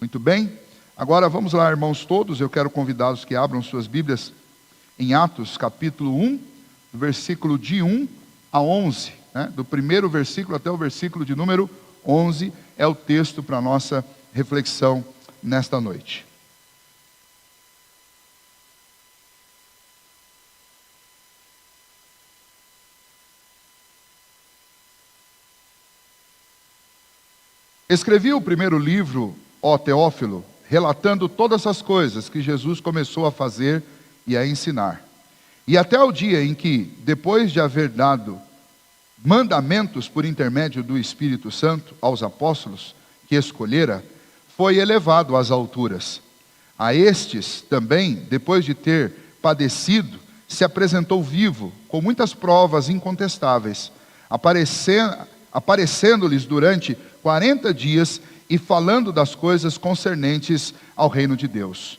Muito bem, agora vamos lá, irmãos todos, eu quero convidá-los que abram suas Bíblias em Atos, capítulo 1, do versículo de 1 a 11, do primeiro versículo até o versículo de número 11, é o texto para a nossa reflexão nesta noite. Escrevi o primeiro livro, ó Teófilo, relatando todas as coisas que Jesus começou a fazer e a ensinar. E até o dia em que, depois de haver dado mandamentos por intermédio do Espírito Santo aos apóstolos que escolhera, foi elevado às alturas. A estes também, depois de ter padecido, se apresentou vivo, com muitas provas incontestáveis, aparecendo-lhes durante 40 dias e falando das coisas concernentes ao reino de Deus.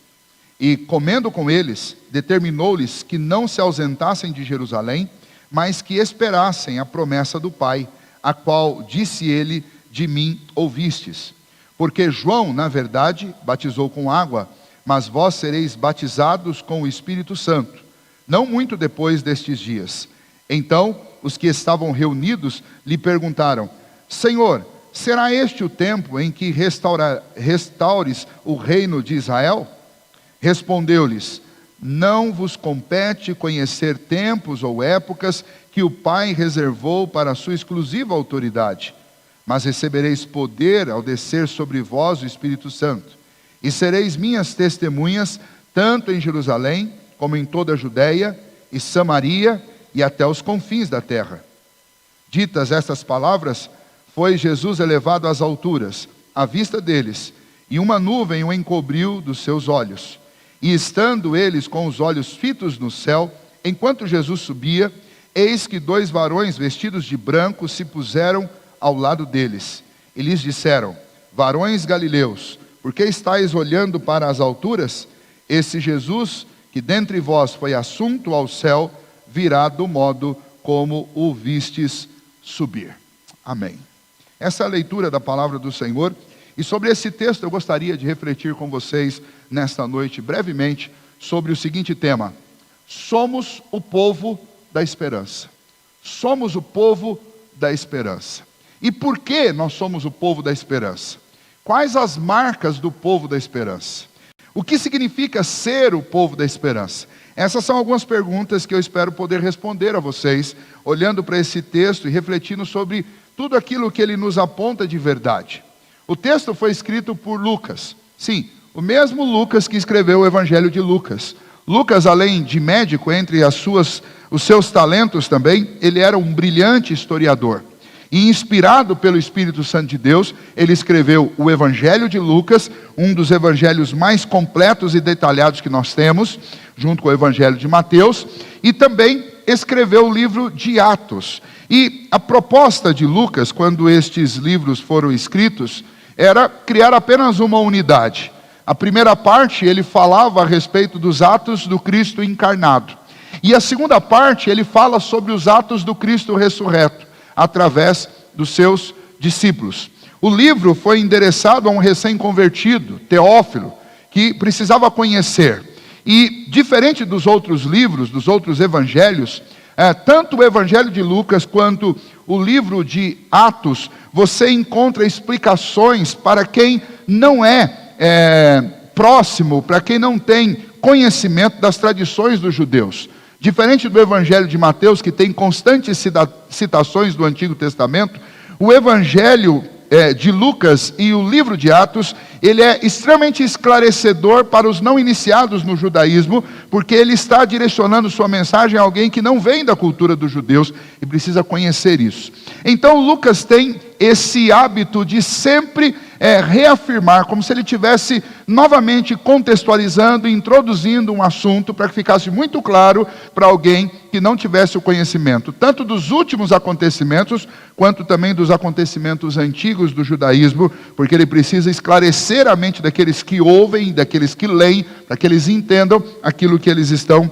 E comendo com eles, determinou-lhes que não se ausentassem de Jerusalém, mas que esperassem a promessa do Pai, a qual disse ele: de mim ouvistes. Porque João, na verdade, batizou com água, mas vós sereis batizados com o Espírito Santo, não muito depois destes dias. Então, os que estavam reunidos lhe perguntaram: Senhor, será este o tempo em que restaures o reino de Israel? Respondeu-lhes: não vos compete conhecer tempos ou épocas que o Pai reservou para a sua exclusiva autoridade, mas recebereis poder ao descer sobre vós o Espírito Santo, e sereis minhas testemunhas, tanto em Jerusalém, como em toda a Judeia e Samaria, e até os confins da terra. Ditas estas palavras, foi Jesus elevado às alturas, à vista deles, e uma nuvem o encobriu dos seus olhos. E estando eles com os olhos fitos no céu, enquanto Jesus subia, eis que 2 varões vestidos de branco se puseram ao lado deles. E lhes disseram: varões galileus, por que estáis olhando para as alturas? Esse Jesus, que dentre vós foi assunto ao céu, virá do modo como o vistes subir. Amém. Essa é a leitura da palavra do Senhor. E sobre esse texto eu gostaria de refletir com vocês nesta noite, brevemente, sobre o seguinte tema: somos o povo da esperança. Somos o povo da esperança. E por que nós somos o povo da esperança? Quais as marcas do povo da esperança? O que significa ser o povo da esperança? Essas são algumas perguntas que eu espero poder responder a vocês, olhando para esse texto e refletindo sobre tudo aquilo que ele nos aponta de verdade. O texto foi escrito por Lucas. Sim, o mesmo Lucas que escreveu o Evangelho de Lucas. Lucas, além de médico, entre os seus talentos também, ele era um brilhante historiador. E inspirado pelo Espírito Santo de Deus, ele escreveu o Evangelho de Lucas, um dos evangelhos mais completos e detalhados que nós temos, junto com o Evangelho de Mateus, e também escreveu o livro de Atos. E a proposta de Lucas, quando estes livros foram escritos, era criar apenas uma unidade. A primeira parte, ele falava a respeito dos atos do Cristo encarnado. E a segunda parte, ele fala sobre os atos do Cristo ressurreto, através dos seus discípulos. O livro foi endereçado a um recém-convertido, Teófilo, que precisava conhecer. E, diferente dos outros livros, dos outros evangelhos, tanto o Evangelho de Lucas quanto o livro de Atos, você encontra explicações para quem não é próximo, para quem não tem conhecimento das tradições dos judeus. Diferente do Evangelho de Mateus, que tem constantes citações do Antigo Testamento, o Evangelho de Lucas e o livro de Atos, ele é extremamente esclarecedor para os não iniciados no judaísmo, porque ele está direcionando sua mensagem a alguém que não vem da cultura dos judeus e precisa conhecer isso. Então Lucas tem esse hábito de sempre reafirmar, como se ele estivesse novamente contextualizando, introduzindo um assunto para que ficasse muito claro para alguém que não tivesse o conhecimento, tanto dos últimos acontecimentos, quanto também dos acontecimentos antigos do judaísmo, porque ele precisa esclarecer a mente daqueles que ouvem, daqueles que leem, para que eles entendam aquilo que eles estão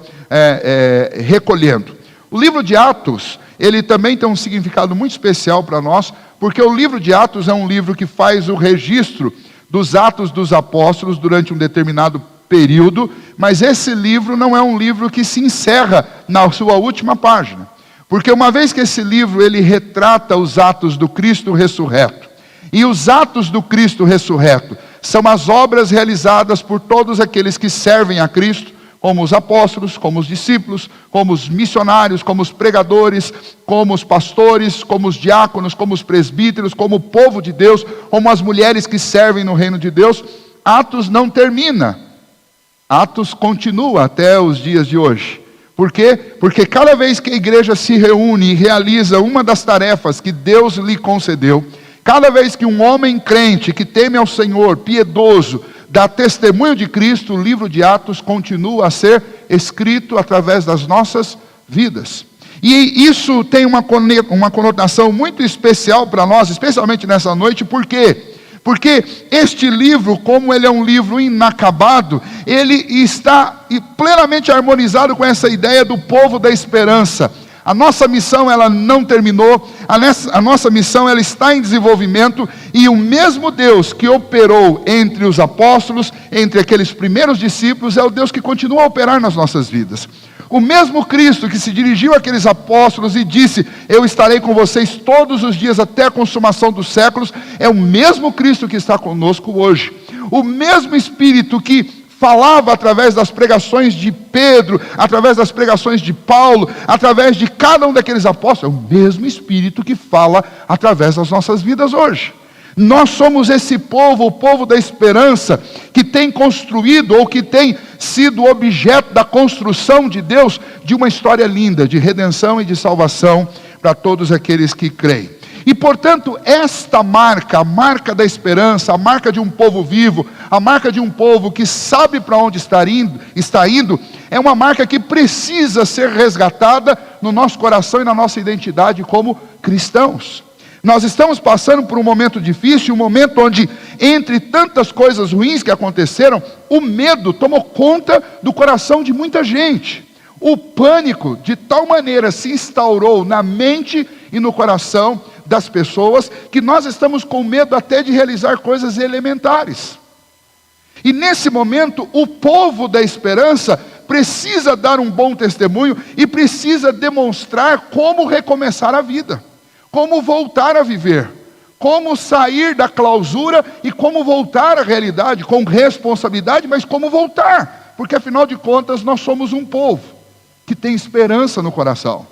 recolhendo. O livro de Atos, ele também tem um significado muito especial para nós, porque o livro de Atos é um livro que faz o registro dos Atos dos Apóstolos durante um determinado período, mas esse livro não é um livro que se encerra na sua última página. Porque uma vez que esse livro ele retrata os atos do Cristo ressurreto, e os atos do Cristo ressurreto são as obras realizadas por todos aqueles que servem a Cristo, como os apóstolos, como os discípulos, como os missionários, como os pregadores, como os pastores, como os diáconos, como os presbíteros, como o povo de Deus, como as mulheres que servem no reino de Deus. Atos não termina, Atos continua até os dias de hoje. Por quê? Porque cada vez que a igreja se reúne e realiza uma das tarefas que Deus lhe concedeu, cada vez que um homem crente que teme ao Senhor, piedoso, dá testemunho de Cristo, o livro de Atos continua a ser escrito através das nossas vidas. E isso tem uma conotação muito especial para nós, especialmente nessa noite. Por quê? Porque este livro, como ele é um livro inacabado, ele está plenamente harmonizado com essa ideia do povo da esperança. A nossa missão ela não terminou, a nossa missão ela está em desenvolvimento, e o mesmo Deus que operou entre os apóstolos, entre aqueles primeiros discípulos, é o Deus que continua a operar nas nossas vidas. O mesmo Cristo que se dirigiu àqueles apóstolos e disse: eu estarei com vocês todos os dias até a consumação dos séculos, é o mesmo Cristo que está conosco hoje. O mesmo Espírito que falava através das pregações de Pedro, através das pregações de Paulo, através de cada um daqueles apóstolos, é o mesmo Espírito que fala através das nossas vidas hoje. Nós somos esse povo, o povo da esperança, que tem construído, ou que tem sido objeto da construção de Deus, de uma história linda, de redenção e de salvação, para todos aqueles que creem. E portanto, esta marca, a marca da esperança, a marca de um povo vivo, a marca de um povo que sabe para onde está indo, é uma marca que precisa ser resgatada no nosso coração e na nossa identidade como cristãos. Nós estamos passando por um momento difícil, um momento onde, entre tantas coisas ruins que aconteceram, o medo tomou conta do coração de muita gente. O pânico de tal maneira se instaurou na mente e no coração das pessoas, que nós estamos com medo até de realizar coisas elementares. E nesse momento, o povo da esperança precisa dar um bom testemunho e precisa demonstrar como recomeçar a vida, como voltar a viver, como sair da clausura e como voltar à realidade, com responsabilidade, mas como voltar, porque afinal de contas nós somos um povo que tem esperança no coração.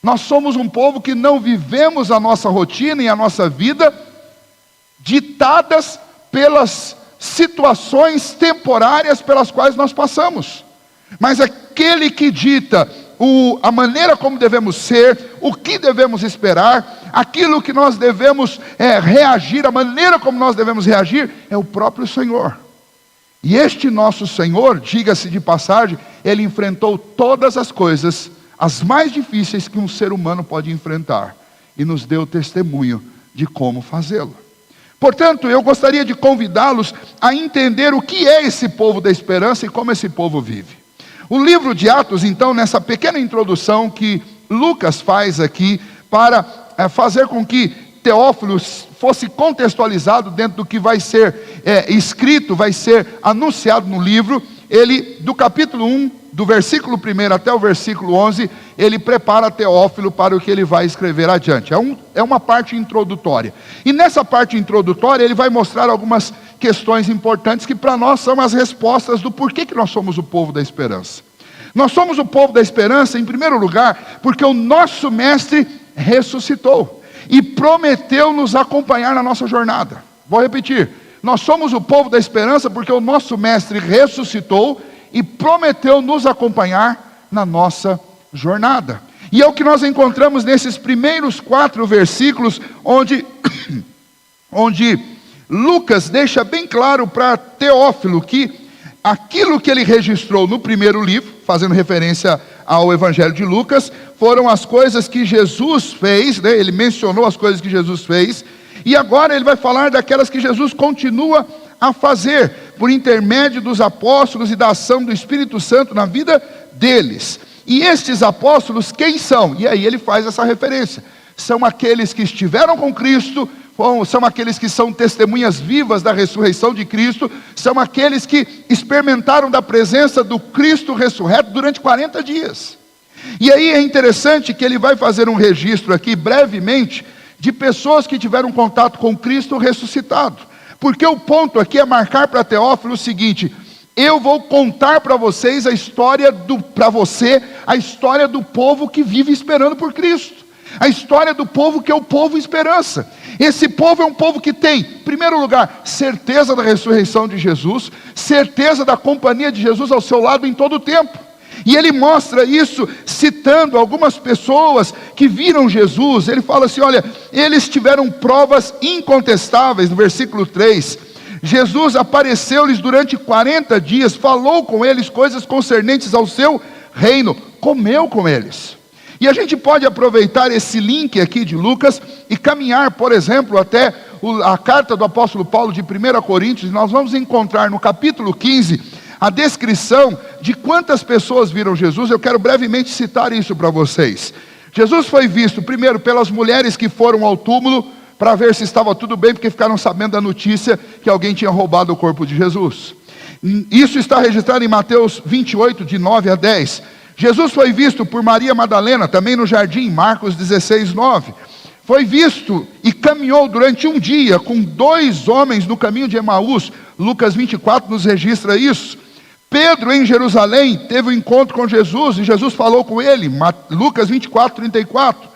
Nós somos um povo que não vivemos a nossa rotina e a nossa vida ditadas pelas situações temporárias pelas quais nós passamos, mas aquele que dita a maneira como devemos ser, o que devemos esperar, aquilo que nós devemos reagir, a maneira como nós devemos reagir, é o próprio Senhor. E este nosso Senhor, diga-se de passagem, Ele enfrentou todas as coisas, as mais difíceis que um ser humano pode enfrentar, e nos deu testemunho de como fazê-lo. Portanto, eu gostaria de convidá-los a entender o que é esse povo da esperança e como esse povo vive. O livro de Atos, então, nessa pequena introdução que Lucas faz aqui, para fazer com que Teófilo fosse contextualizado dentro do que vai ser escrito, vai ser anunciado no livro, ele, do capítulo 1, do versículo 1 até o versículo 11, ele prepara Teófilo para o que ele vai escrever adiante. É uma parte introdutória. E nessa parte introdutória, ele vai mostrar algumas questões importantes que para nós são as respostas do porquê que nós somos o povo da esperança. Nós somos o povo da esperança, em primeiro lugar, porque o nosso mestre ressuscitou e prometeu nos acompanhar na nossa jornada. Vou repetir. Nós somos o povo da esperança porque o nosso mestre ressuscitou e prometeu nos acompanhar na nossa jornada. E é o que nós encontramos nesses primeiros 4 versículos, onde Lucas deixa bem claro para Teófilo que aquilo que ele registrou no primeiro livro, fazendo referência ao Evangelho de Lucas, foram as coisas que Jesus fez, né? Ele mencionou as coisas que Jesus fez, e agora ele vai falar daquelas que Jesus continua a fazer, por intermédio dos apóstolos e da ação do Espírito Santo na vida deles. E estes apóstolos, quem são? E aí ele faz essa referência. São aqueles que estiveram com Cristo, são aqueles que são testemunhas vivas da ressurreição de Cristo, são aqueles que experimentaram da presença do Cristo ressurreto durante 40 dias. E aí é interessante que ele vai fazer um registro aqui, brevemente, de pessoas que tiveram contato com Cristo ressuscitado. Porque o ponto aqui é marcar para Teófilo o seguinte: eu vou contar para vocês a história a história do povo que vive esperando por Cristo. A história do povo que é o povo esperança. Esse povo é um povo que tem, em primeiro lugar, certeza da ressurreição de Jesus, certeza da companhia de Jesus ao seu lado em todo o tempo. E ele mostra isso citando algumas pessoas que viram Jesus. Ele fala assim, olha, eles tiveram provas incontestáveis, no versículo 3. Jesus apareceu-lhes durante 40 dias, falou com eles coisas concernentes ao seu reino, comeu com eles. E a gente pode aproveitar esse link aqui de Lucas e caminhar, por exemplo, até a carta do apóstolo Paulo de 1 Coríntios. Nós vamos encontrar no capítulo 15 a descrição de quantas pessoas viram Jesus. Eu quero brevemente citar isso para vocês. Jesus foi visto primeiro pelas mulheres que foram ao túmulo para ver se estava tudo bem, porque ficaram sabendo da notícia que alguém tinha roubado o corpo de Jesus. Isso está registrado em Mateus 28, de 9 a 10. Jesus foi visto por Maria Madalena, também no jardim, Marcos 16, 9. Foi visto e caminhou durante um dia com 2 homens no caminho de Emaús. Lucas 24 nos registra isso. Pedro, em Jerusalém, teve um encontro com Jesus e Jesus falou com ele. Lucas 24, 34.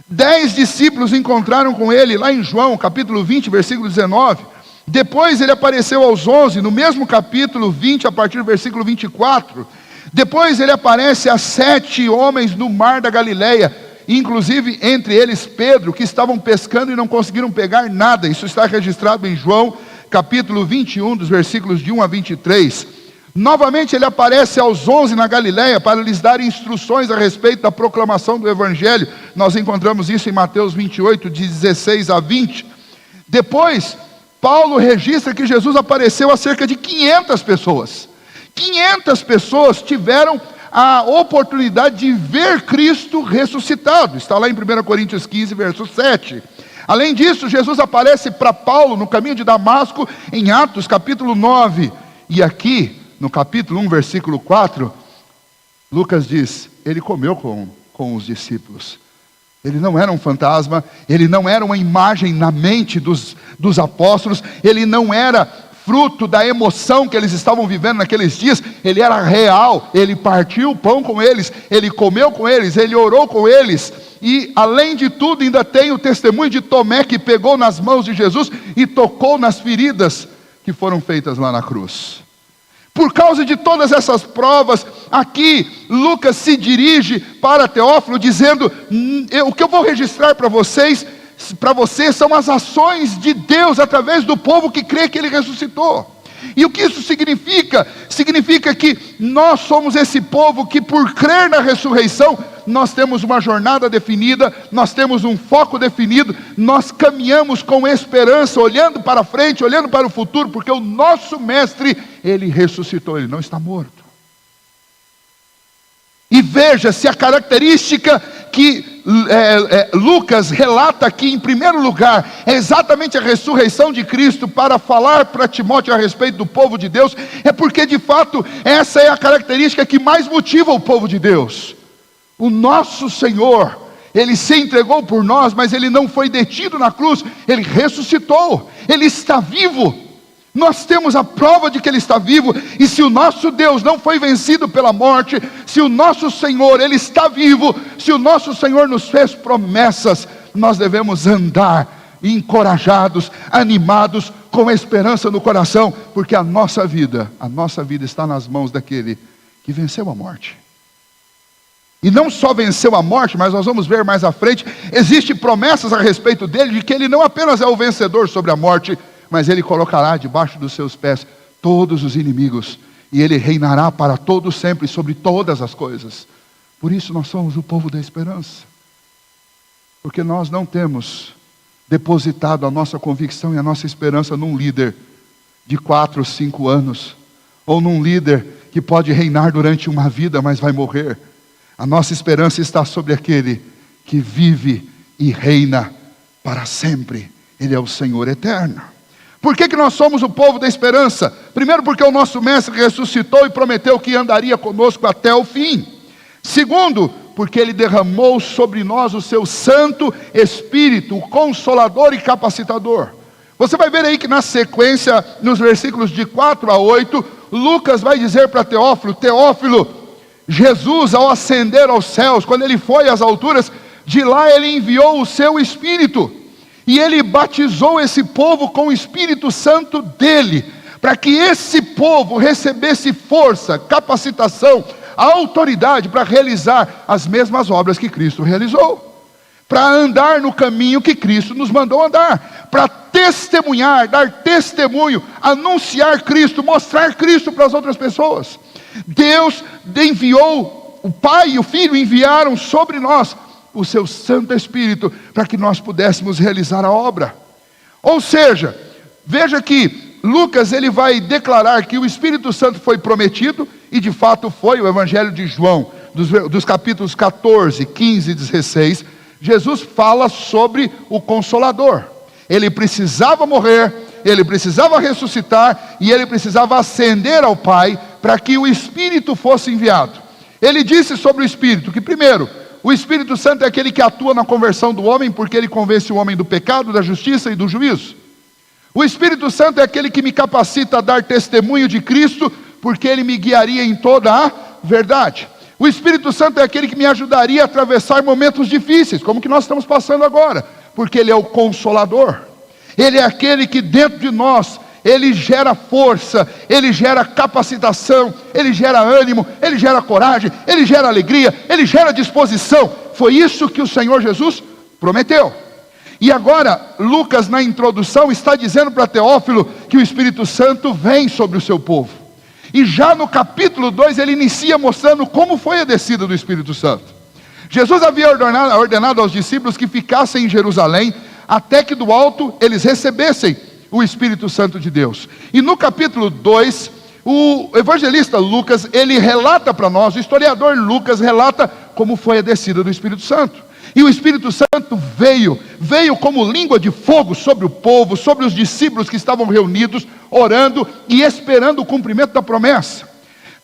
10 discípulos encontraram com ele lá em João, capítulo 20, versículo 19. Depois ele apareceu aos 11, no mesmo capítulo 20, a partir do versículo 24. Depois ele aparece a 7 homens no mar da Galileia, inclusive entre eles Pedro, que estavam pescando e não conseguiram pegar nada. Isso está registrado em João, capítulo 21, dos versículos de 1 a 23. Novamente ele aparece aos 11 na Galileia para lhes dar instruções a respeito da proclamação do Evangelho. Nós encontramos isso em Mateus 28, de 16 a 20. Depois, Paulo registra que Jesus apareceu a cerca de 500 pessoas. 500 pessoas tiveram a oportunidade de ver Cristo ressuscitado. Está lá em 1 Coríntios 15, verso 7. Além disso, Jesus aparece para Paulo no caminho de Damasco, em Atos, capítulo 9. E aqui, no capítulo 1, versículo 4, Lucas diz, ele comeu com os discípulos. Ele não era um fantasma, ele não era uma imagem na mente dos apóstolos, ele não era fruto da emoção que eles estavam vivendo naqueles dias, ele era real. Ele partiu o pão com eles, ele comeu com eles, ele orou com eles, e além de tudo ainda tem o testemunho de Tomé, que pegou nas mãos de Jesus e tocou nas feridas que foram feitas lá na cruz. Por causa de todas essas provas, aqui Lucas se dirige para Teófilo dizendo, o que eu vou registrar para vocês são as ações de Deus através do povo que crê que Ele ressuscitou. E o que isso significa? Significa que nós somos esse povo que, por crer na ressurreição, nós temos uma jornada definida, nós temos um foco definido, nós caminhamos com esperança, olhando para frente, olhando para o futuro, porque o nosso mestre, Ele ressuscitou, Ele não está morto. E veja se a característica que Lucas relata aqui em primeiro lugar é exatamente a ressurreição de Cristo para falar para Timóteo a respeito do povo de Deus, é porque de fato essa é a característica que mais motiva o povo de Deus. O nosso Senhor, Ele se entregou por nós, mas Ele não foi detido na cruz, Ele ressuscitou, Ele está vivo. Nós temos a prova de que Ele está vivo, e se o nosso Deus não foi vencido pela morte, se o nosso Senhor, Ele está vivo, se o nosso Senhor nos fez promessas, nós devemos andar encorajados, animados, com esperança no coração, porque a nossa vida está nas mãos daquele que venceu a morte. E não só venceu a morte, mas nós vamos ver mais à frente, existem promessas a respeito dele, de que ele não apenas é o vencedor sobre a morte, mas Ele colocará debaixo dos seus pés todos os inimigos, e Ele reinará para todo sempre sobre todas as coisas. Por isso nós somos o povo da esperança, porque nós não temos depositado a nossa convicção e a nossa esperança num líder de 4 ou 5 anos, ou num líder que pode reinar durante uma vida, mas vai morrer. A nossa esperança está sobre aquele que vive e reina para sempre. Ele é o Senhor eterno. Por que nós somos o povo da esperança? Primeiro, porque o nosso mestre ressuscitou e prometeu que andaria conosco até o fim. Segundo, porque Ele derramou sobre nós o seu Santo Espírito, o Consolador e Capacitador. Você vai ver aí que na sequência, nos versículos de 4 a 8, Lucas vai dizer para Teófilo: Teófilo, Jesus, ao ascender aos céus, quando Ele foi às alturas, de lá Ele enviou o seu Espírito, e Ele batizou esse povo com o Espírito Santo dEle, para que esse povo recebesse força, capacitação, a autoridade para realizar as mesmas obras que Cristo realizou, para andar no caminho que Cristo nos mandou andar, para testemunhar, dar testemunho, anunciar Cristo, mostrar Cristo para as outras pessoas. Deus enviou, o Pai e o Filho enviaram sobre nós o seu Santo Espírito, para que nós pudéssemos realizar a obra. Ou seja, veja que Lucas ele vai declarar que o Espírito Santo foi prometido, e de fato foi. O Evangelho de João, dos capítulos 14, 15 e 16, Jesus fala sobre o Consolador. Ele precisava morrer, Ele precisava ressuscitar, e Ele precisava ascender ao Pai, para que o Espírito fosse enviado. Ele disse sobre o Espírito que, primeiro, o Espírito Santo é aquele que atua na conversão do homem, porque ele convence o homem do pecado, da justiça e do juízo. O Espírito Santo é aquele que me capacita a dar testemunho de Cristo, porque ele me guiaria em toda a verdade. O Espírito Santo é aquele que me ajudaria a atravessar momentos difíceis, como que nós estamos passando agora, porque Ele é o Consolador. Ele é aquele que dentro de nós, Ele gera força, Ele gera capacitação, Ele gera ânimo, Ele gera coragem, Ele gera alegria, Ele gera disposição. Foi isso que o Senhor Jesus prometeu. E agora, Lucas na introdução está dizendo para Teófilo que o Espírito Santo vem sobre o seu povo. E já no capítulo 2 ele inicia mostrando como foi a descida do Espírito Santo. Jesus havia ordenado aos discípulos que ficassem em Jerusalém, até que do alto eles recebessem o Espírito Santo de Deus. E no capítulo 2, o evangelista Lucas, ele relata para nós, o historiador Lucas relata como foi a descida do Espírito Santo. E o Espírito Santo veio como língua de fogo sobre o povo, sobre os discípulos que estavam reunidos, orando e esperando o cumprimento da promessa.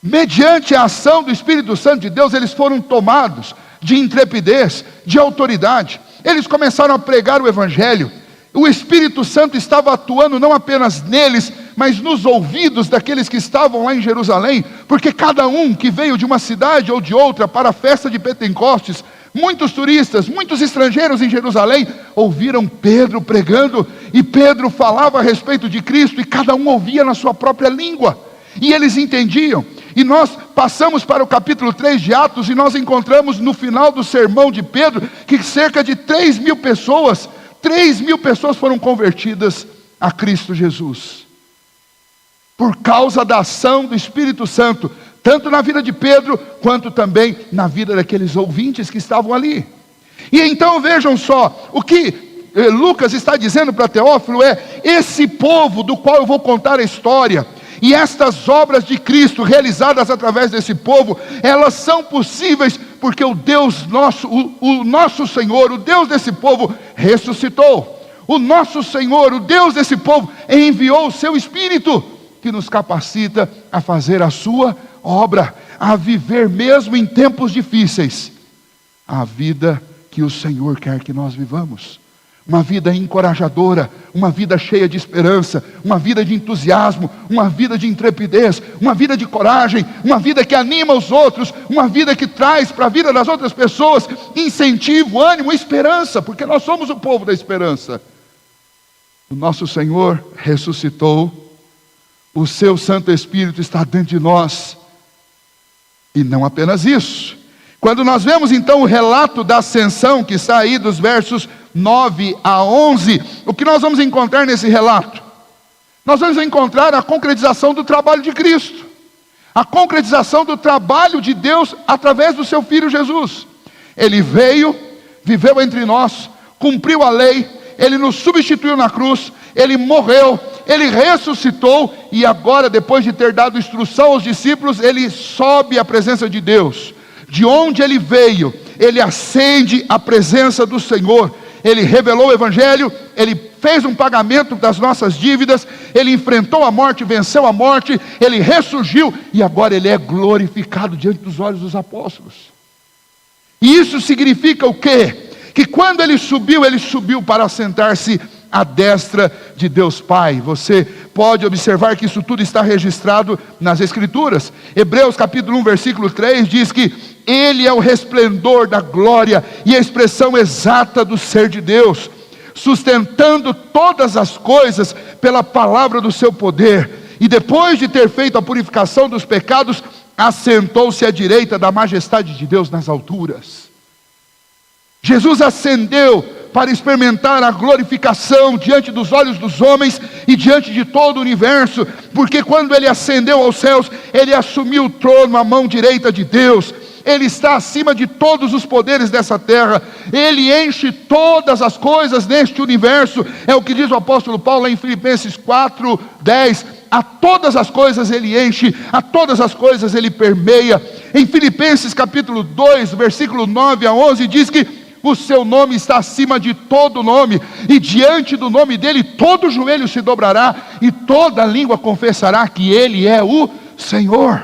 Mediante a ação do Espírito Santo de Deus, eles foram tomados de intrepidez, de autoridade. Eles começaram a pregar o Evangelho. O Espírito Santo estava atuando não apenas neles, mas nos ouvidos daqueles que estavam lá em Jerusalém, porque cada um que veio de uma cidade ou de outra para a festa de Pentecostes, muitos turistas, muitos estrangeiros em Jerusalém, ouviram Pedro pregando, e Pedro falava a respeito de Cristo, e cada um ouvia na sua própria língua, e eles entendiam. E nós passamos para o capítulo 3 de Atos, e nós encontramos no final do sermão de Pedro, que cerca de 3.000 pessoas foram convertidas a Cristo Jesus, por causa da ação do Espírito Santo, tanto na vida de Pedro, quanto também na vida daqueles ouvintes que estavam ali. E então vejam só, o que Lucas está dizendo para Teófilo é: esse povo do qual eu vou contar a história, e estas obras de Cristo realizadas através desse povo, elas são possíveis porque o Deus nosso, o nosso Senhor, o Deus desse povo ressuscitou. O nosso Senhor, o Deus desse povo, enviou o seu Espírito, que nos capacita a fazer a sua obra, a viver mesmo em tempos difíceis, a vida que o Senhor quer que nós vivamos. Uma vida encorajadora, uma vida cheia de esperança, uma vida de entusiasmo, uma vida de intrepidez, uma vida de coragem, uma vida que anima os outros, uma vida que traz para a vida das outras pessoas incentivo, ânimo, esperança, porque nós somos o povo da esperança. O nosso Senhor ressuscitou, o seu Santo Espírito está dentro de nós, e não apenas isso. Quando nós vemos então o relato da ascensão, que está aí dos versos 9 a 11, o que nós vamos encontrar nesse relato? Nós vamos encontrar a concretização do trabalho de Cristo, a concretização do trabalho de Deus através do seu Filho Jesus. Ele veio, viveu entre nós, cumpriu a lei, Ele nos substituiu na cruz, Ele morreu, Ele ressuscitou, e agora, depois de ter dado instrução aos discípulos, Ele sobe à presença de Deus. De onde Ele veio, Ele ascende à presença do Senhor. Ele revelou o Evangelho, Ele fez um pagamento das nossas dívidas, Ele enfrentou a morte, venceu a morte, Ele ressurgiu, e agora Ele é glorificado diante dos olhos dos apóstolos. E isso significa o quê? Que quando Ele subiu para sentar-se à destra de Deus Pai. Você pode observar que isso tudo está registrado nas Escrituras. Hebreus capítulo 1, versículo 3 diz que Ele é o resplendor da glória e a expressão exata do ser de Deus, sustentando todas as coisas pela palavra do seu poder. E depois de ter feito a purificação dos pecados, assentou-se à direita da majestade de Deus nas alturas. Jesus ascendeu para experimentar a glorificação diante dos olhos dos homens e diante de todo o universo, porque quando Ele ascendeu aos céus, Ele assumiu o trono à mão direita de Deus. Ele está acima de todos os poderes dessa terra, Ele enche todas as coisas neste universo, é o que diz o apóstolo Paulo em Filipenses 4:10, a todas as coisas Ele enche, a todas as coisas Ele permeia. Em Filipenses capítulo 2, versículo 9 a 11, diz que o seu nome está acima de todo nome, e diante do nome dele todo joelho se dobrará, e toda língua confessará que Ele é o Senhor.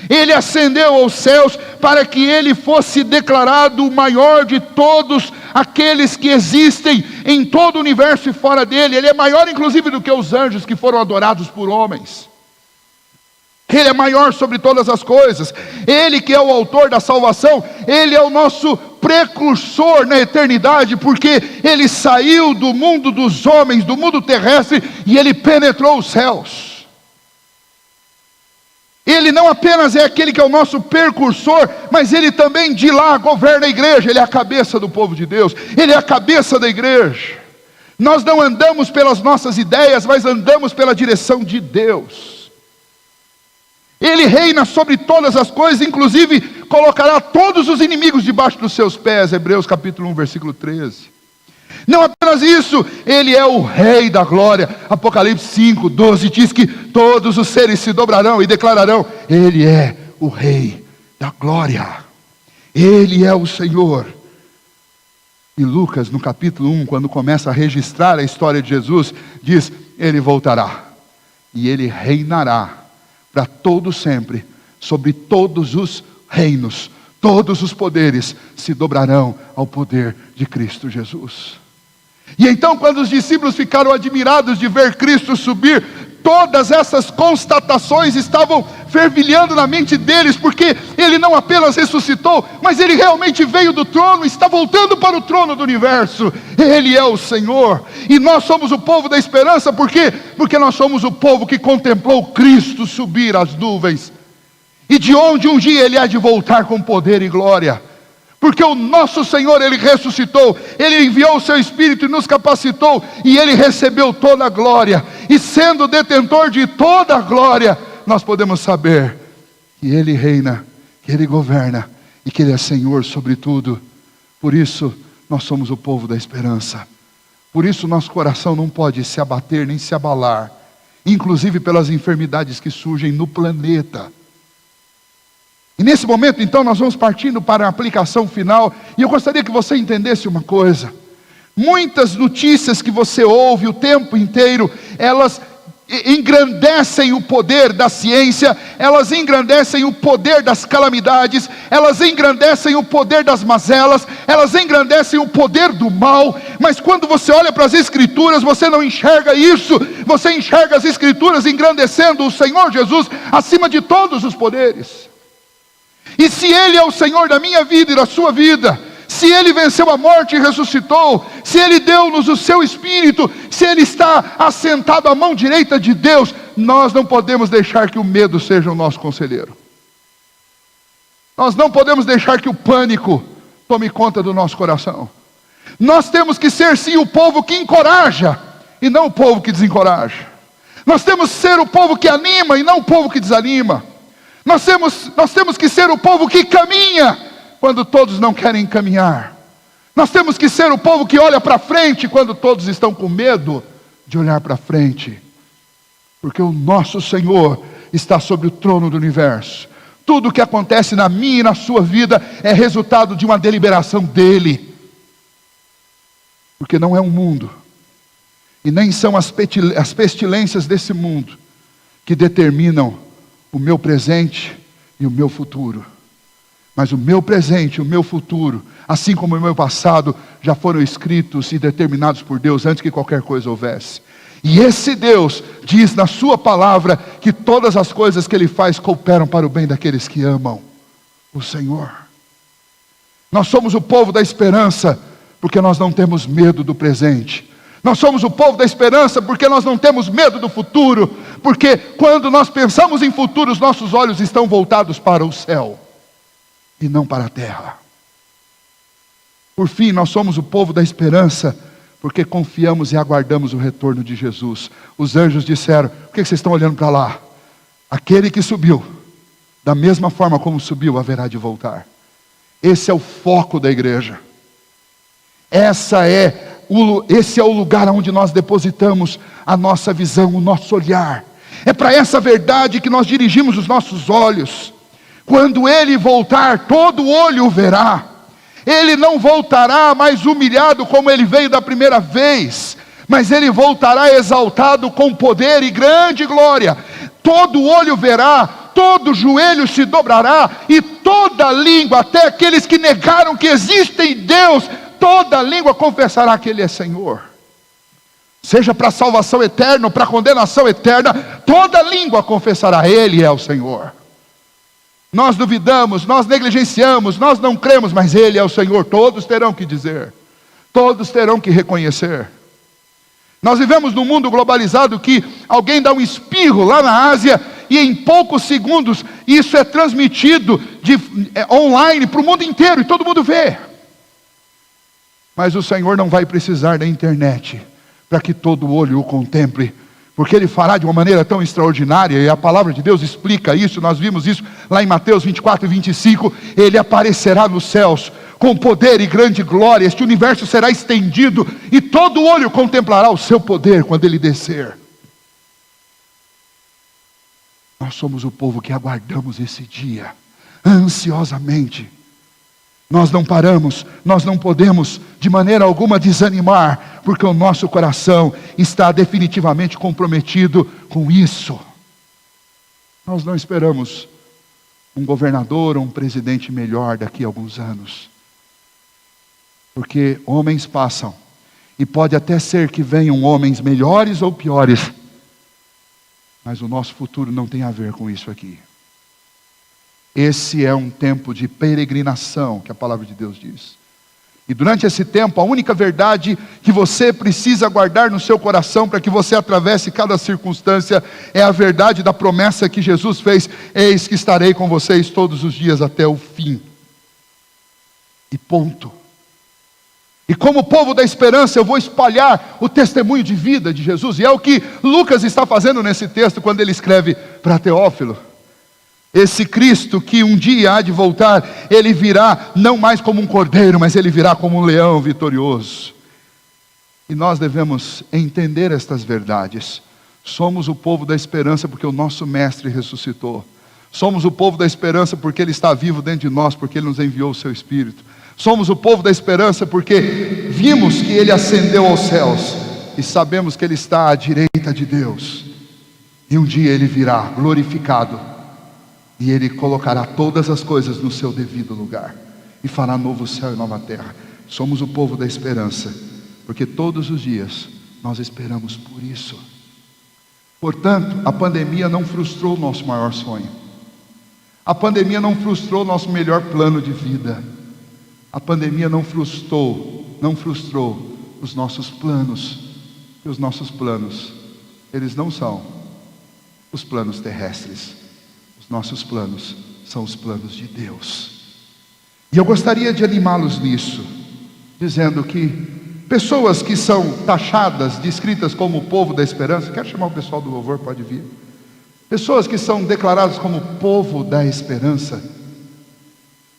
Ele ascendeu aos céus para que Ele fosse declarado o maior de todos aqueles que existem em todo o universo e fora dele. Ele é maior inclusive do que os anjos que foram adorados por homens. Ele é maior sobre todas as coisas. Ele que é o autor da salvação, Ele é o nosso precursor na eternidade, porque Ele saiu do mundo dos homens, do mundo terrestre, e Ele penetrou os céus. Ele não apenas é aquele que é o nosso precursor, mas Ele também de lá governa a igreja. Ele é a cabeça do povo de Deus, Ele é a cabeça da igreja. Nós não andamos pelas nossas ideias, mas andamos pela direção de Deus. Ele reina sobre todas as coisas, inclusive colocará todos os inimigos debaixo dos seus pés. Hebreus capítulo 1, versículo 13. Não apenas isso, Ele é o Rei da glória. Apocalipse 5, 12 diz que todos os seres se dobrarão e declararão: Ele é o Rei da glória, Ele é o Senhor. E Lucas no capítulo 1, quando começa a registrar a história de Jesus, diz: Ele voltará e Ele reinará para todo sempre, sobre todos os reinos, todos os poderes se dobrarão ao poder de Cristo Jesus. E então, quando os discípulos ficaram admirados de ver Cristo subir, todas essas constatações estavam fervilhando na mente deles, porque Ele não apenas ressuscitou, mas Ele realmente veio do trono, está voltando para o trono do universo. Ele é o Senhor, e nós somos o povo da esperança. Por quê? Porque nós somos o povo que contemplou Cristo subir às nuvens, e de onde um dia Ele há de voltar com poder e glória. Porque o nosso Senhor, Ele ressuscitou, Ele enviou o seu Espírito e nos capacitou, e Ele recebeu toda a glória, e sendo detentor de toda a glória, nós podemos saber que Ele reina, que Ele governa, e que Ele é Senhor sobre tudo. Por isso, nós somos o povo da esperança. Por isso, nosso coração não pode se abater, nem se abalar, inclusive pelas enfermidades que surgem no planeta. E nesse momento, então, nós vamos partindo para a aplicação final. E eu gostaria que você entendesse uma coisa. Muitas notícias que você ouve o tempo inteiro, elas engrandecem o poder da ciência, elas engrandecem o poder das calamidades, elas engrandecem o poder das mazelas, elas engrandecem o poder do mal. Mas quando você olha para as Escrituras, você não enxerga isso. Você enxerga as Escrituras engrandecendo o Senhor Jesus acima de todos os poderes. E se Ele é o Senhor da minha vida e da sua vida, se Ele venceu a morte e ressuscitou, se Ele deu-nos o seu Espírito, se Ele está assentado à mão direita de Deus, nós não podemos deixar que o medo seja o nosso conselheiro. Nós não podemos deixar que o pânico tome conta do nosso coração. Nós temos que ser sim o povo que encoraja, e não o povo que desencoraja. Nós temos que ser o povo que anima, e não o povo que desanima. Nós temos que ser o povo que caminha quando todos não querem caminhar. Nós temos que ser o povo que olha para frente quando todos estão com medo de olhar para frente. Porque o nosso Senhor está sobre o trono do universo. Tudo o que acontece na minha e na sua vida é resultado de uma deliberação dEle. Porque não é um mundo, E nem são as pestilências desse mundo que determinam o meu presente e o meu futuro. Mas o meu presente e o meu futuro, assim como o meu passado, já foram escritos e determinados por Deus antes que qualquer coisa houvesse. E esse Deus diz na sua palavra que todas as coisas que Ele faz cooperam para o bem daqueles que amam o Senhor. Nós somos o povo da esperança porque nós não temos medo do presente. Nós somos o povo da esperança porque nós não temos medo do futuro, porque quando nós pensamos em futuro, os nossos olhos estão voltados para o céu e não para a terra. Por fim, nós somos o povo da esperança porque confiamos e aguardamos o retorno de Jesus. Os anjos disseram: por que vocês estão olhando para lá? Aquele que subiu, da mesma forma como subiu, haverá de voltar. Esse é o foco da igreja. Esse é o lugar onde nós depositamos a nossa visão, o nosso olhar. É para essa verdade que nós dirigimos os nossos olhos. Quando Ele voltar, todo olho o verá. Ele não voltará mais humilhado como Ele veio da primeira vez, mas Ele voltará exaltado com poder e grande glória. Todo olho verá, todo joelho se dobrará, e toda língua, até aqueles que negaram que existe Deus, toda língua confessará que Ele é Senhor. Seja para salvação eterna ou para condenação eterna, toda língua confessará: Ele é o Senhor. Nós duvidamos, nós negligenciamos, nós não cremos, mas Ele é o Senhor. Todos terão que dizer, todos terão que reconhecer. Nós vivemos num mundo globalizado que alguém dá um espirro lá na Ásia e em poucos segundos isso é transmitido online para o mundo inteiro e todo mundo vê. Mas o Senhor não vai precisar da internet para que todo olho o contemple, porque Ele fará de uma maneira tão extraordinária, e a palavra de Deus explica isso. Nós vimos isso lá em Mateus 24 e 25, Ele aparecerá nos céus com poder e grande glória, este universo será estendido, e todo olho contemplará o seu poder quando Ele descer. Nós somos o povo que aguardamos esse dia, ansiosamente. Nós não paramos, nós não podemos de maneira alguma desanimar, porque o nosso coração está definitivamente comprometido com isso. Nós não esperamos um governador ou um presidente melhor daqui a alguns anos, porque homens passam, e pode até ser que venham homens melhores ou piores, mas o nosso futuro não tem a ver com isso aqui. Esse é um tempo de peregrinação, que a palavra de Deus diz. E durante esse tempo, a única verdade que você precisa guardar no seu coração, para que você atravesse cada circunstância, é a verdade da promessa que Jesus fez: eis que estarei com vocês todos os dias até o fim. E ponto. E como povo da esperança, eu vou espalhar o testemunho de vida de Jesus. E é o que Lucas está fazendo nesse texto, quando ele escreve para Teófilo. Esse Cristo que um dia há de voltar, Ele virá não mais como um cordeiro, mas Ele virá como um leão vitorioso. E nós devemos entender estas verdades. Somos o povo da esperança porque o nosso Mestre ressuscitou. Somos o povo da esperança porque Ele está vivo dentro de nós, porque Ele nos enviou o seu Espírito. Somos o povo da esperança porque vimos que Ele ascendeu aos céus e sabemos que Ele está à direita de Deus. E um dia Ele virá glorificado, e Ele colocará todas as coisas no seu devido lugar, e fará novo céu e nova terra. Somos o povo da esperança, porque todos os dias nós esperamos por isso. Portanto, a pandemia não frustrou o nosso maior sonho. A pandemia não frustrou o nosso melhor plano de vida. A pandemia não frustrou os nossos planos. E os nossos planos, eles não são os planos terrestres. Nossos planos são os planos de Deus. E eu gostaria de animá-los nisso, dizendo que pessoas que são taxadas, descritas como o povo da esperança, quero chamar o pessoal do louvor, pode vir. Pessoas que são declaradas como povo da esperança,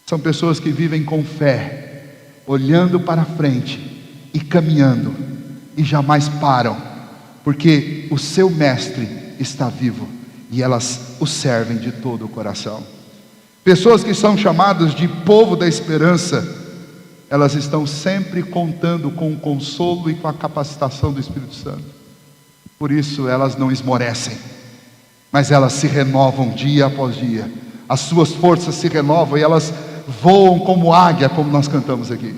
são pessoas que vivem com fé, olhando para frente e caminhando, e jamais param, porque o seu mestre está vivo, e elas o servem de todo o coração. Pessoas que são chamadas de povo da esperança elas estão sempre contando com o consolo e com a capacitação do Espírito Santo. Por isso elas não esmorecem, mas elas se renovam dia após dia. As suas forças se renovam e elas voam como águia, como nós cantamos aqui.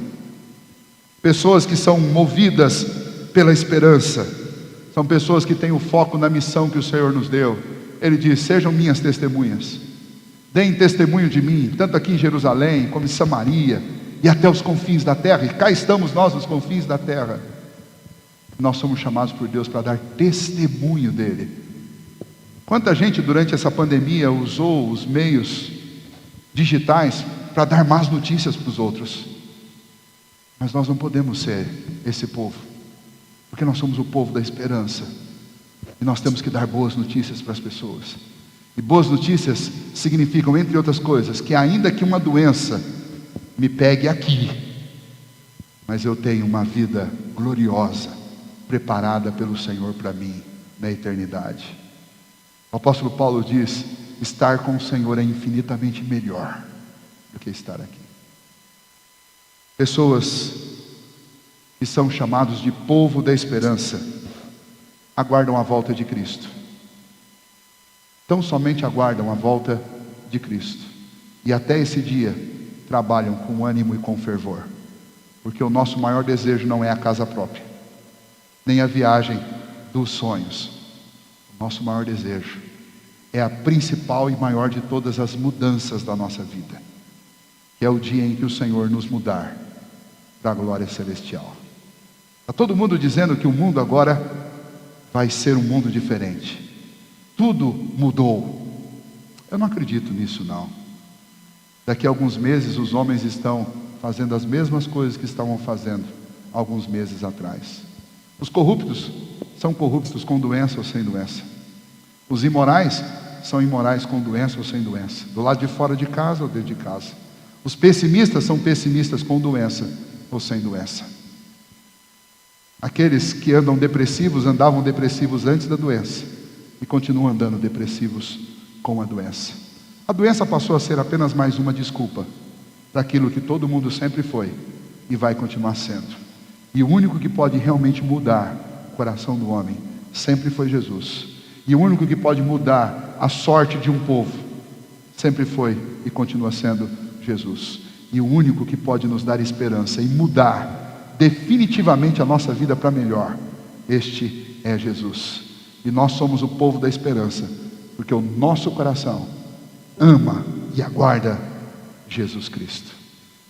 Pessoas que são movidas pela esperança, são pessoas que têm o foco na missão que o Senhor nos deu. Ele diz: sejam minhas testemunhas, deem testemunho de mim, tanto aqui em Jerusalém, como em Samaria, e até os confins da terra. E cá estamos nós nos confins da terra. Nós somos chamados por Deus para dar testemunho dele. Quanta gente durante essa pandemia usou os meios digitais para dar más notícias para os outros. Mas nós não podemos ser esse povo, porque nós somos o povo da esperança. E nós temos que dar boas notícias para as pessoas. E boas notícias significam, entre outras coisas, que ainda que uma doença me pegue aqui, mas eu tenho uma vida gloriosa, preparada pelo Senhor para mim, na eternidade. O apóstolo Paulo diz: estar com o Senhor é infinitamente melhor do que estar aqui. Pessoas que são chamados de povo da esperança aguardam a volta de Cristo. Tão somente aguardam a volta de Cristo. E até esse dia trabalham com ânimo e com fervor. Porque o nosso maior desejo não é a casa própria, nem a viagem dos sonhos. O nosso maior desejo é a principal e maior de todas as mudanças da nossa vida, que é o dia em que o Senhor nos mudar da glória celestial. Está todo mundo dizendo que o mundo agora vai ser um mundo diferente. Tudo mudou. Eu não acredito nisso, não. Daqui a alguns meses os homens estão fazendo as mesmas coisas que estavam fazendo alguns meses atrás. Os corruptos são corruptos com doença ou sem doença. Os imorais são imorais com doença ou sem doença, do lado de fora de casa ou dentro de casa. Os pessimistas são pessimistas com doença ou sem doença. Aqueles que andam depressivos, andavam depressivos antes da doença e continuam andando depressivos com a doença. A doença passou a ser apenas mais uma desculpa para aquilo que todo mundo sempre foi e vai continuar sendo. E o único que pode realmente mudar o coração do homem sempre foi Jesus. E o único que pode mudar a sorte de um povo sempre foi e continua sendo Jesus. E o único que pode nos dar esperança e mudar definitivamente a nossa vida para melhor, este é Jesus. E nós somos o povo da esperança, porque o nosso coração ama e aguarda Jesus Cristo.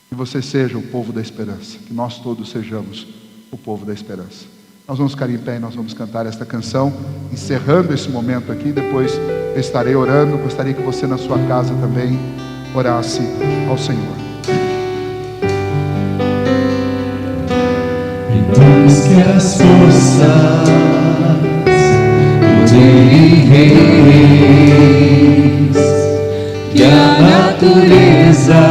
Que você seja o povo da esperança, que nós todos sejamos o povo da esperança. Nós vamos ficar em pé e nós vamos cantar esta canção, encerrando esse momento aqui. Depois eu estarei orando. Gostaria que você na sua casa também orasse ao Senhor. Depois que as forças, poder e reis, que a natureza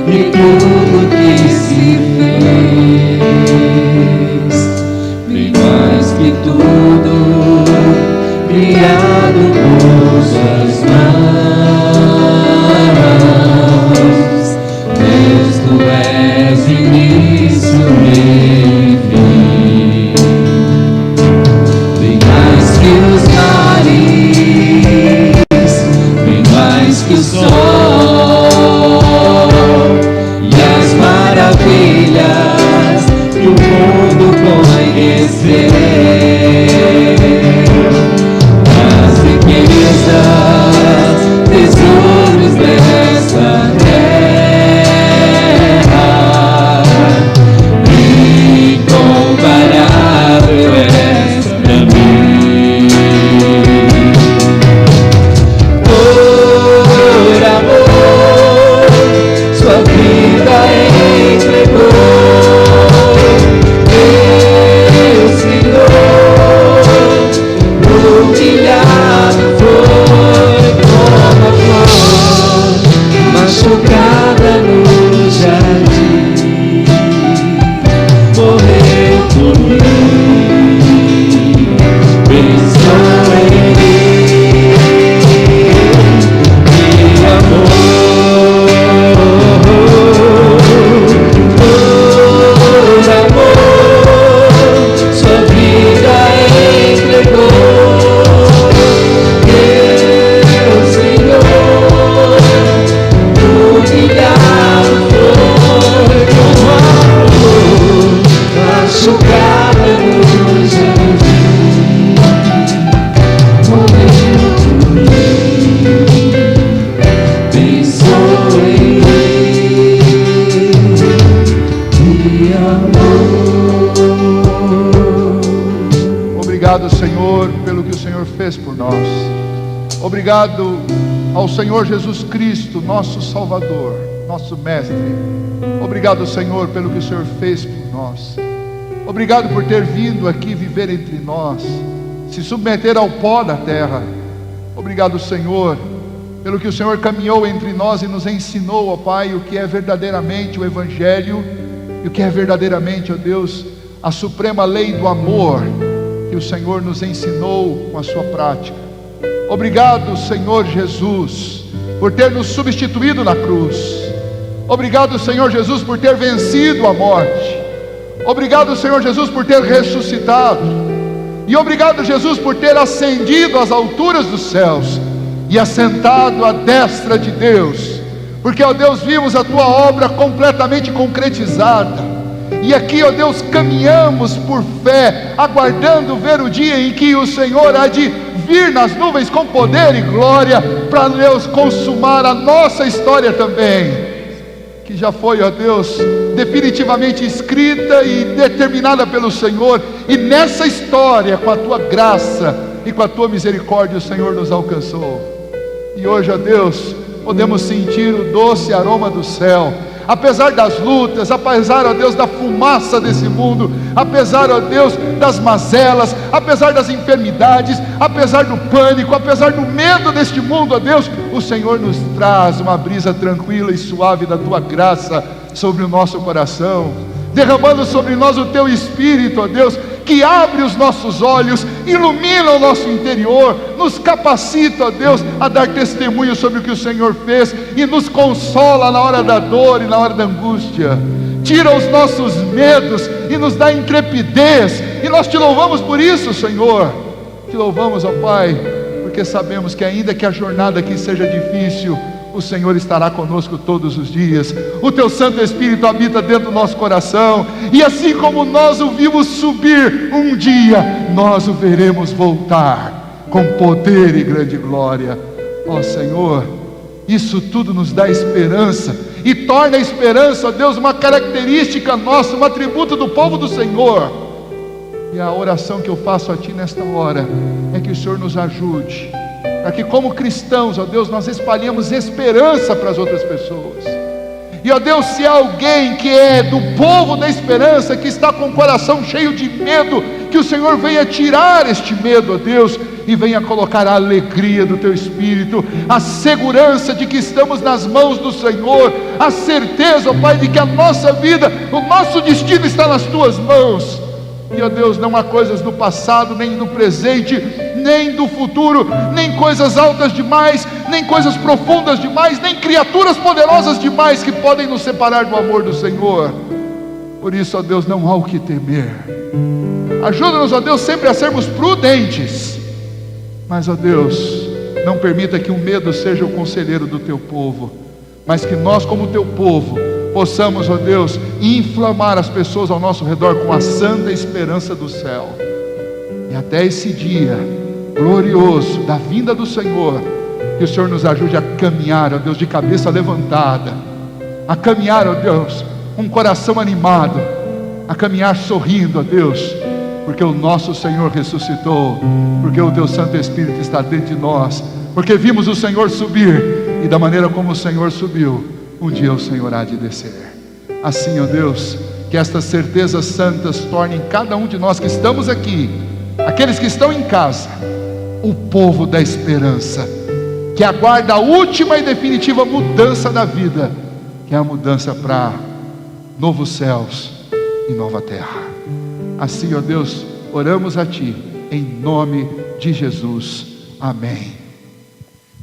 e tudo que se fez, bem mais que tudo, criado por suas mãos, Deus, tu és início, meio e fim, bem mais que os mares Obrigado, Senhor, pelo que o Senhor fez por nós. Obrigado ao Senhor Jesus Cristo, nosso Salvador, nosso Mestre. Obrigado, Senhor, pelo que o Senhor fez por nós. Obrigado por ter vindo aqui viver entre nós, se submeter ao pó da terra. Obrigado, Senhor, pelo que o Senhor caminhou entre nós e nos ensinou, ó Pai, o que é verdadeiramente o Evangelho e o que é verdadeiramente, ó Deus, a suprema lei do amor que o Senhor nos ensinou com a sua prática. Obrigado, Senhor Jesus, por ter nos substituído na cruz. Obrigado, Senhor Jesus, por ter vencido a morte. Obrigado, Senhor Jesus, por ter ressuscitado. E obrigado, Jesus, por ter ascendido às alturas dos céus e assentado à destra de Deus. Porque, ó Deus, vimos a tua obra completamente concretizada. E aqui, ó Deus, caminhamos por fé, aguardando ver o dia em que o Senhor há de vir nas nuvens com poder e glória, para Deus consumar a nossa história também, que já foi, ó Deus, definitivamente escrita e determinada pelo Senhor. E nessa história, com a tua graça e com a tua misericórdia, o Senhor nos alcançou. E hoje, ó Deus, podemos sentir o doce aroma do céu. Apesar das lutas, apesar, ó Deus, da fumaça desse mundo, apesar, ó Deus, das mazelas, apesar das enfermidades, apesar do pânico, apesar do medo deste mundo, ó Deus, o Senhor nos traz uma brisa tranquila e suave da tua graça sobre o nosso coração, derramando sobre nós o teu Espírito, ó Deus, que abre os nossos olhos, ilumina o nosso interior, nos capacita, ó Deus, a dar testemunho sobre o que o Senhor fez, e nos consola na hora da dor e na hora da angústia, tira os nossos medos e nos dá intrepidez, e nós te louvamos por isso, Senhor. Te louvamos, ó Pai, porque sabemos que ainda que a jornada aqui seja difícil, o Senhor estará conosco todos os dias. O teu Santo Espírito habita dentro do nosso coração, e assim como nós o vimos subir um dia, nós o veremos voltar com poder e grande glória. Ó Senhor, isso tudo nos dá esperança, e torna a esperança, ó Deus, uma característica nossa, um atributo do povo do Senhor. E a oração que eu faço a Ti nesta hora é que o Senhor nos ajude, para que como cristãos, ó Deus, nós espalhemos esperança para as outras pessoas. E ó Deus, se há alguém que é do povo da esperança, que está com o coração cheio de medo, que o Senhor venha tirar este medo, ó Deus, e venha colocar a alegria do Teu Espírito, a segurança de que estamos nas mãos do Senhor, a certeza, ó Pai, de que a nossa vida, o nosso destino está nas Tuas mãos. E ó Deus, não há coisas do passado, nem do presente, nem do futuro, nem coisas altas demais, nem coisas profundas demais, nem criaturas poderosas demais que podem nos separar do amor do Senhor. Por isso, ó Deus, não há o que temer. Ajuda-nos, ó Deus, sempre a sermos prudentes, mas, ó Deus, não permita que o medo seja o conselheiro do Teu povo, mas que nós, como Teu povo, possamos, ó Deus, inflamar as pessoas ao nosso redor com a santa esperança do céu. E até esse dia glorioso da vinda do Senhor, que o Senhor nos ajude a caminhar, ó Deus, de cabeça levantada, a caminhar, ó Deus, com um coração animado, a caminhar sorrindo, ó Deus, porque o nosso Senhor ressuscitou, porque o Teu Santo Espírito está dentro de nós, porque vimos o Senhor subir, e da maneira como o Senhor subiu, um dia o Senhor há de descer. Assim, ó Deus, que estas certezas santas tornem cada um de nós que estamos aqui, aqueles que estão em casa, o povo da esperança, que aguarda a última e definitiva mudança da vida, que é a mudança para novos céus e nova terra. Assim, ó Deus, oramos a Ti, em nome de Jesus. Amém.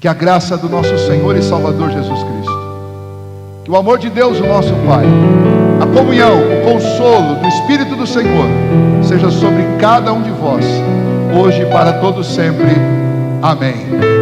Que a graça do nosso Senhor e Salvador Jesus Cristo, que o amor de Deus, o nosso Pai, a comunhão, o consolo do Espírito do Senhor, seja sobre cada um de vós, hoje e para todos sempre. Amém.